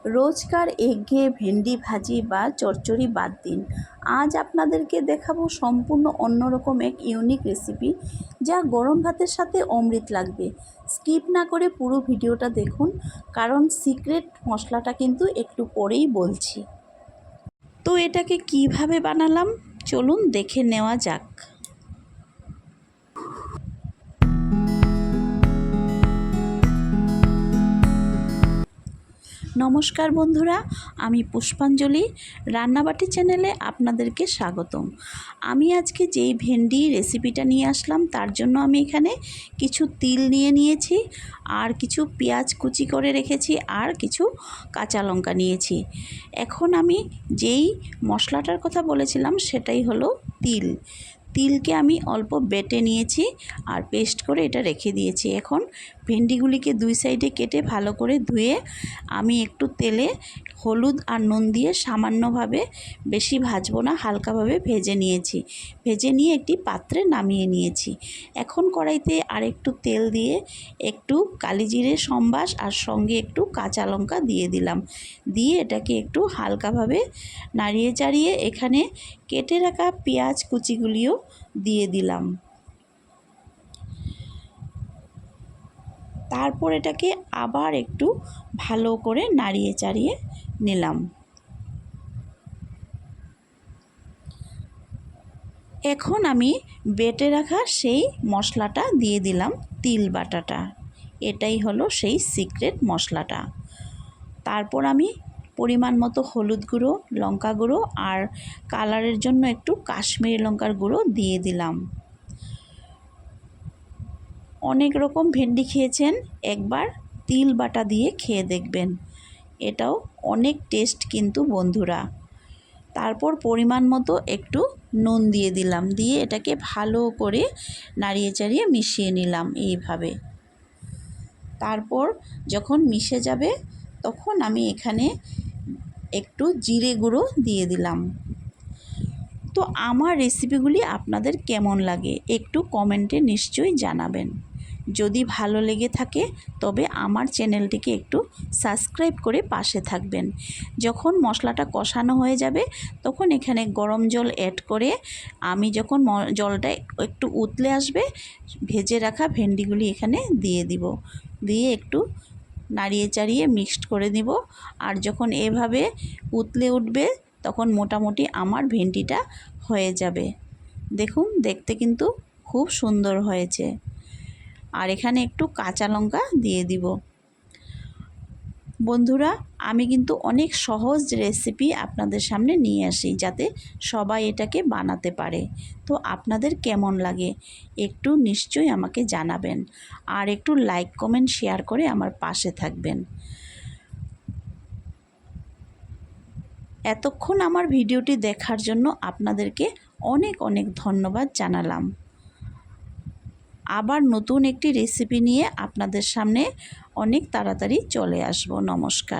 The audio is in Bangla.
রোজকার একঘেয়ে ভেন্ডি ভাজি বা চচ্চড়ি বাদ দিন। আজ আপনাদেরকে দেখাবো সম্পূর্ণ অন্যরকম এক ইউনিক রেসিপি, যা গরম ভাতের সাথে অমৃত লাগবে। স্কিপ না করে পুরো ভিডিওটা দেখুন, কারণ সিক্রেট মশলাটা কিন্তু একটু পরেই বলছি। তো এটাকে কিভাবে বানালাম চলুন দেখে নেওয়া যাক। নমস্কার বন্ধুরা, আমি পুষ্পাঞ্জলি রান্নাবাটি চ্যানেলে আপনাদেরকে স্বাগতম। আমি আজকে যেই ভেন্ডি রেসিপিটা নিয়ে আসলাম তার জন্য আমি এখানে কিছু তিল নিয়েছি, আর কিছু পেঁয়াজ কুচি করে রেখেছি, আর কিছু কাঁচা লঙ্কা নিয়েছি। এখন আমি যেই মশলাটার কথা বলেছিলাম সেটাই হলো তিল। তিলকে আমি অল্প বেটে নিয়েছি আর পেস্ট করে এটা রেখে দিয়েছি। এখন ভেন্ডিগুলিকে দুই সাইডে কেটে ভালো করে ধুয়ে আমি একটু তেলে হলুদ আর নুন দিয়ে সামান্যভাবে, বেশি ভাজবো না, হালকাভাবে ভেজে নিয়েছি। ভেজে নিয়ে একটি পাত্রে নামিয়ে নিয়েছি। এখন কড়াইতে আর একটু তেল দিয়ে একটু কালিজিরে সম্বাস আর সঙ্গে একটু কাঁচা লঙ্কা দিয়ে দিলাম। দিয়ে এটাকে একটু হালকাভাবে নাড়িয়ে চাড়িয়ে এখানে কেটে রাখা পেঁয়াজ কুচিগুলিও দিয়ে দিলাম। তারপর এটাকে আবার একটু ভালো করে নাড়িয়ে চাড়িয়ে নিলাম। এখন আমি বেটে রাখা সেই মশলাটা দিয়ে দিলাম, তিল বাটাটা। এটাই হলো সেই সিক্রেট মশলাটা। তারপর আমি পরিমাণ মতো হলুদ গুঁড়ো, লঙ্কা গুঁড়ো আর কালারের জন্য একটু কাশ্মীরি লঙ্কার গুঁড়ো দিয়ে দিলাম। অনেক রকম ভেন্ডি খেয়েছেন, একবার তিল বাটা দিয়ে খেয়ে দেখবেন, এটাও অনেক টেস্ট কিন্তু বন্ধুরা। তারপর পরিমাণ মতো একটু নুন দিয়ে দিলাম, দিয়ে এটাকে ভালো করে নাড়িয়ে চাড়িয়ে মিশিয়ে নিলাম এইভাবে। তারপর যখন মিশে যাবে তখন আমি এখানে একটু জিরে গুঁড়ো দিয়ে দিলাম। তো আমার রেসিপিগুলি আপনাদের কেমন লাগে একটু কমেন্টে নিশ্চয়ই জানাবেন। যদি ভালো লেগে থাকে তবে আমার চ্যানেলটিকে একটু সাবস্ক্রাইব করে পাশে থাকবেন। যখন মশলাটা কষানো হয়ে যাবে তখন এখানে গরম জল অ্যাড করে আমি যখন জলটা একটু উতলে আসবে, ভেজে রাখা ভেন্ডিগুলি এখানে দিয়ে দিব। দিয়ে একটু নাড়িয়ে চাড়িয়ে মিক্সড করে দিব। আর যখন এভাবে উতলে উঠবে তখন মোটামুটি আমার ভেন্ডিটা হয়ে যাবে। দেখুন, দেখতে কিন্তু খুব সুন্দর হয়েছে। আর এখানে একটু কাঁচা লঙ্কা দিয়ে দিব। বন্ধুরা, আমি কিন্তু অনেক সহজ রেসিপি আপনাদের সামনে নিয়ে আসি, যাতে সবাই এটাকে বানাতে পারে। তো আপনাদের কেমন লাগে একটু নিশ্চয়ই আমাকে জানাবেন, আর একটু লাইক কমেন্ট শেয়ার করে আমার পাশে থাকবেন। এতক্ষণ আমার ভিডিওটি দেখার জন্য আপনাদেরকে অনেক অনেক ধন্যবাদ জানালাম। আবার নতুন একটি রেসিপি নিয়ে আপনাদের সামনে অনেক তাড়াতাড়ি চলে আসব। নমস্কার।